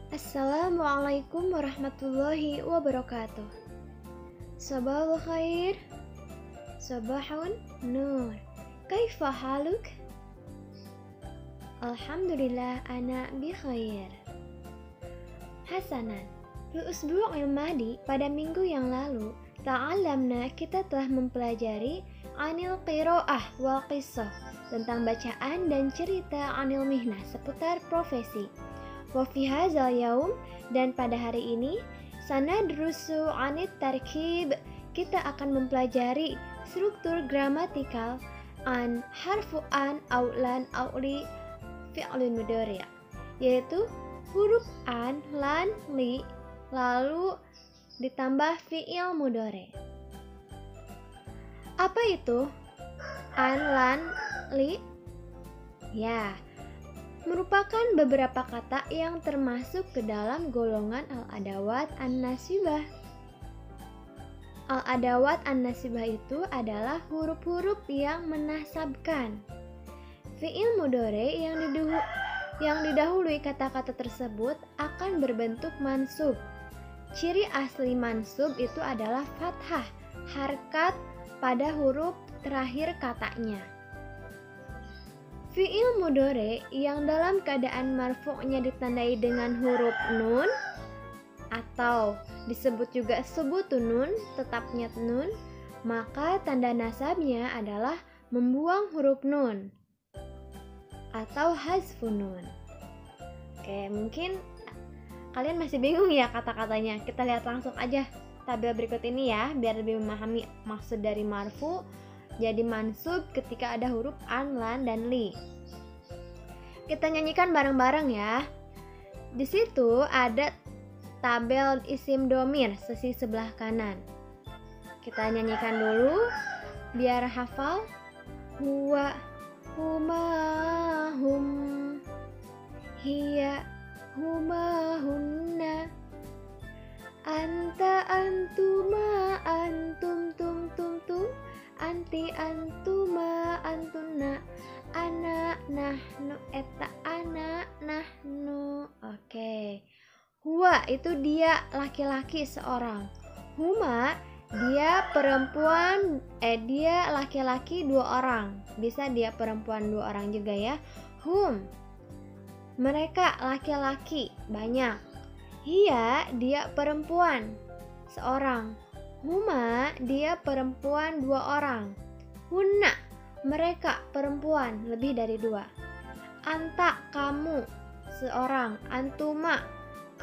Assalamualaikum warahmatullahi wabarakatuh. Sabahul khair, sabahun nur. Kaifa haluk? Alhamdulillah ana bi khair. Hasanan. Fil usbu' al-madi, pada minggu yang lalu, ta'allamna, kita telah mempelajari anil qira'ah wal qissah, tentang bacaan dan cerita anil mihnah, seputar profesi. Wa fi hadzal yaum, dan pada hari ini, sanadrusu anit tarkib, kita akan mempelajari struktur gramatikal an harfu an au lan au li fi'lun mudhari', yaitu huruf an, lan, li, lalu ditambah fi'il mudhari'. Apa itu an, lan, li? Ya, merupakan beberapa kata yang termasuk ke dalam golongan al-adawat an-nasibah. Al-adawat an-nasibah itu adalah huruf-huruf yang menasabkan. Fi'il mudhari' yang didahului kata-kata tersebut akan berbentuk mansub. Ciri asli mansub itu adalah fathah, harkat pada huruf terakhir katanya. Fi'il mudhari' yang dalam keadaan marfu'nya ditandai dengan huruf nun atau disebut juga subutun nun, tetapnya nun, maka tanda nasabnya adalah membuang huruf nun atau hazfun nun. Oke, mungkin kalian masih bingung ya kata-katanya. Kita lihat langsung aja tabel berikut ini ya, biar lebih memahami maksud dari marfu jadi mansub ketika ada huruf an, lan, dan li. Kita nyanyikan bareng-bareng ya. Di situ ada tabel isim domir sisi sebelah kanan. Kita nyanyikan dulu biar hafal. Huwa, huma, hum, hiya, huma, hunna, anta, antuma, antum, tum, tum, tum, anti, antuma, antunna, ana, nahnu, eta, ana, nahnu. Oke. Huwa itu dia laki-laki seorang. Huma dia perempuan, dia laki-laki dua orang. Bisa dia perempuan dua orang juga ya. Hum mereka laki-laki banyak. Hiya dia perempuan seorang. Huma dia perempuan dua orang. Hunna mereka perempuan lebih dari dua. Anta kamu seorang. Antuma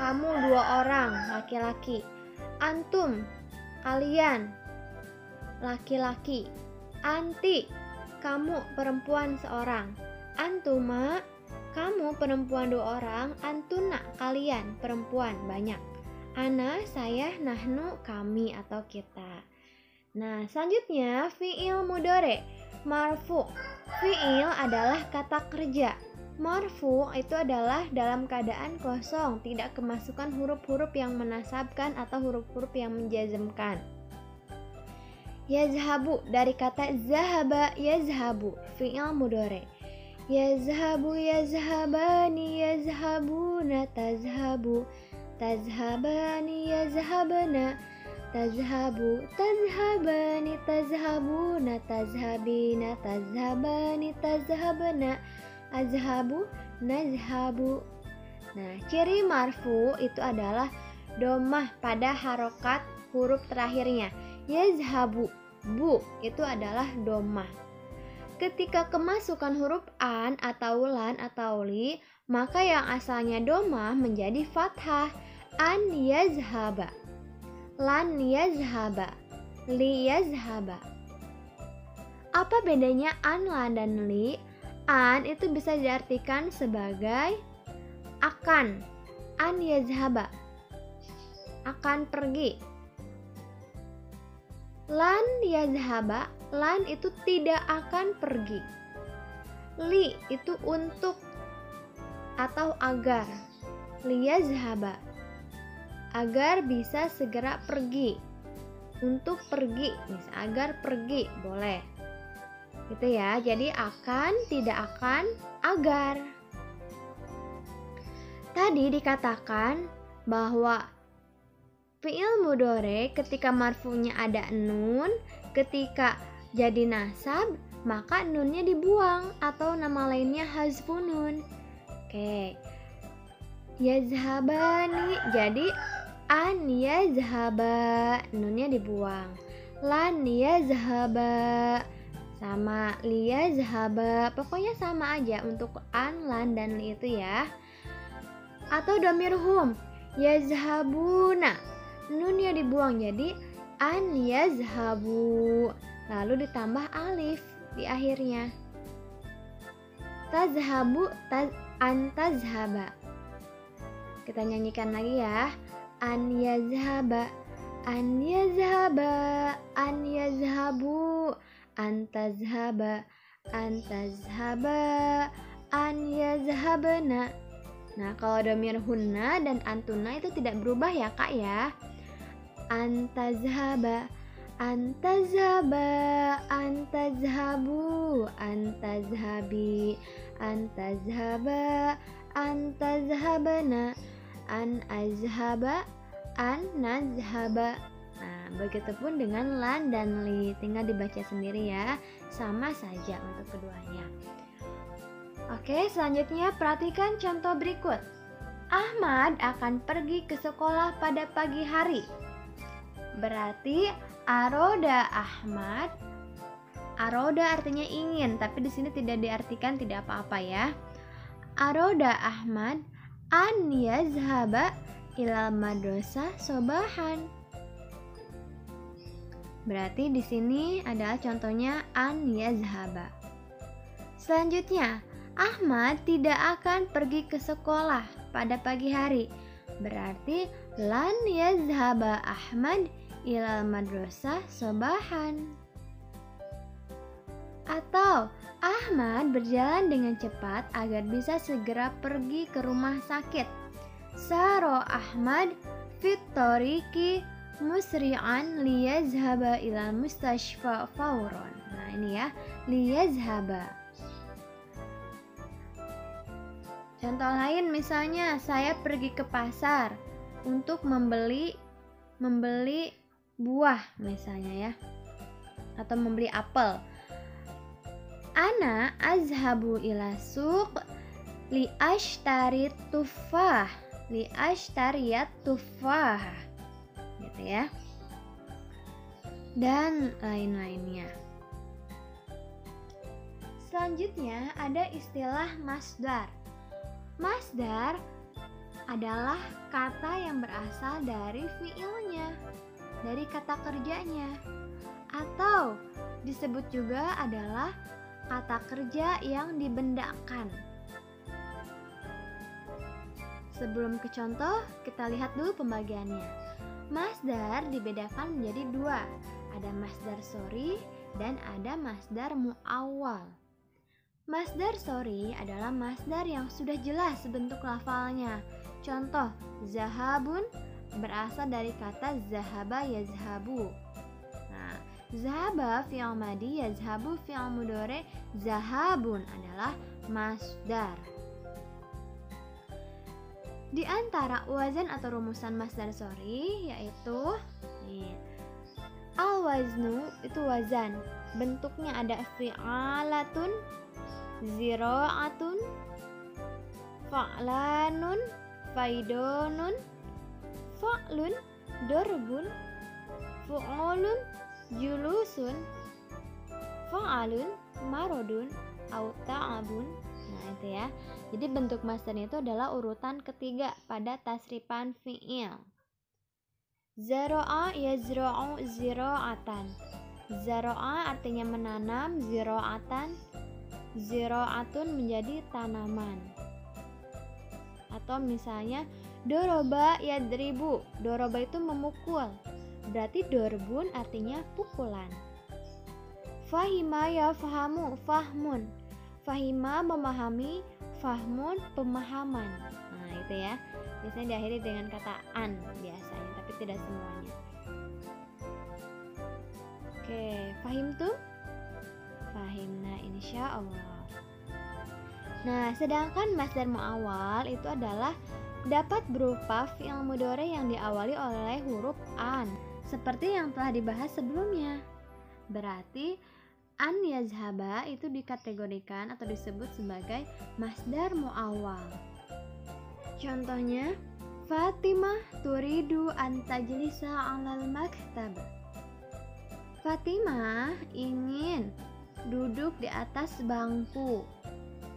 kamu dua orang laki-laki. Antum kalian laki-laki. Anti kamu perempuan seorang. Antuma kamu perempuan dua orang. Antuna kalian perempuan banyak. Ana saya, nahnu kami atau kita. Nah, selanjutnya fi'il mudhari' marfu. Fi'il adalah kata kerja. Marfu itu adalah dalam keadaan kosong, tidak kemasukan huruf-huruf yang menasabkan atau huruf-huruf yang menjazmkan. Yazhabu dari kata zahaba, yazhabu fi'il mudhari'. Yazhabu, yazhabani, yazhabuna, tazhabu, tazhabani, yazhabna, tazhabu, tazhabani, tazhabuna, tazhabina, tazhabani, tazhabna, azhabu, nazhabu. Nah, ciri marfu itu adalah domah pada harokat huruf terakhirnya. Yazhabu, bu itu adalah domah. Ketika kemasukan huruf an atau lan atau li, maka yang asalnya domah menjadi fathah. An yazhaba, lan yazhaba, li yazhaba. Apa bedanya an, lan, dan li? An itu bisa diartikan sebagai akan. An yazhaba akan pergi. Lan yazhaba, lan itu tidak akan pergi. Li itu untuk atau agar. Li yazhaba agar bisa segera pergi. Untuk pergi, misalnya agar pergi, boleh. Gitu ya, jadi akan, tidak akan, agar. Tadi dikatakan bahwa fi'il mudhari ketika marfu'nya ada nun, ketika jadi nasab maka nunnya dibuang atau nama lainnya hazfun nun. Oke. Yazhabani, jadi an yazhaba, nunnya dibuang. Lan yazhaba, sama li yazhaba, pokoknya sama aja untuk an, lan, dan li itu ya. Atau dhamir hum, yazhabuna, nunnya dibuang jadi an yazhabu, lalu ditambah alif di akhirnya. Tazhabu, an tazhaba. Kita nyanyikan lagi ya. An yazhaba, an yazhaba, an yazhabu, an tazhaba, an tazhaba, an yazhabna. Nah, kalau dhamir hunna dan antuna itu tidak berubah ya Kak ya. An tazhaba, an tazhaba, an tazhabu, an tazhabi, an tazhaba, an tazhabna, an azhaba, an nazhaba. Nah, begitupun dengan lan dan li, tinggal dibaca sendiri ya. Sama saja untuk keduanya. Oke, selanjutnya perhatikan contoh berikut. Ahmad akan pergi ke sekolah pada pagi hari. Berarti aroda Ahmad. Aroda artinya ingin, tapi di sini tidak diartikan tidak apa-apa ya. Aroda Ahmad an yazhaba ilal madrasah sobahan. Berarti di sini adalah contohnya an yazhaba. Selanjutnya, Ahmad tidak akan pergi ke sekolah pada pagi hari. Berarti lan yazhaba Ahmad ilal madrasah sobahan. Atau Ahmad berjalan dengan cepat agar bisa segera pergi ke rumah sakit. Saro Ahmad fit tariqi musri'an liyazhaba ilal mustashfa fawron. Nah, ini ya, liyazhaba. Contoh lain misalnya saya pergi ke pasar untuk membeli buah misalnya ya, atau membeli apel. Ana azhabu ila suq li ashtari tufah, li ashtariyat tufah, gitu ya, dan lain-lainnya. Selanjutnya ada istilah masdar. Masdar adalah kata yang berasal dari fiilnya, dari kata kerjanya, atau disebut juga adalah kata kerja yang dibendakan. Sebelum ke contoh, kita lihat dulu pembagiannya. Masdar dibedakan menjadi dua, ada masdar sori dan ada masdar muawwal. Masdar sori adalah masdar yang sudah jelas bentuk lafalnya. Contoh, zahabun berasal dari kata zahaba yazhabu. Nah, zahaba fi'il madi, yazhabu fi'il mudhari, zahabun adalah masdar. Di antara wazan atau rumusan masdar sori yaitu al-waznu, itu wazan. Bentuknya ada fi'alatun, zira'atun, fa'lanun, faidonun, fa'lun, dorbun, fu'ulun, julusun, fa'alun, marodun, au ta'abun. Nah, itu ya. Jadi bentuk masdarnya itu adalah urutan ketiga pada tasrifan fi'il. Zara'a yazra'u zira'atan. Zara'a artinya menanam, zira'atan, zira'atun menjadi tanaman. Atau misalnya doroba yadribu, doroba itu memukul, berarti dorbun artinya pukulan. Fahima yafhamu, fahmun, fahima memahami, fahmun pemahaman. Nah, itu ya, biasanya diakhiri dengan kata an biasanya, tapi tidak semuanya. Oke, fahim tuh? Fahimna insya Allah. Nah, sedangkan masdar muawwal itu adalah dapat berupa fi'il mudhari yang diawali oleh huruf an, seperti yang telah dibahas sebelumnya. Berarti an yazhaba itu dikategorikan atau disebut sebagai masdar muawwal. Contohnya, Fatimah turidu an tajlisa 'alal maktab. Fatimah ingin duduk di atas bangku.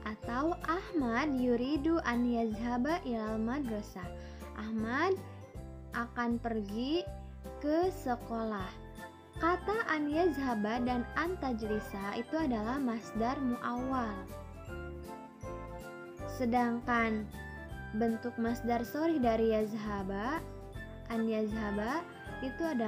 Atau Ahmad yuridu an yazhaba ilal madrasah. Ahmad akan pergi ke sekolah. Kata an yazhaba dan an tajlisa itu adalah masdar muawwal. Sedangkan bentuk masdar sharih dari yazhaba, an yazhaba itu adalah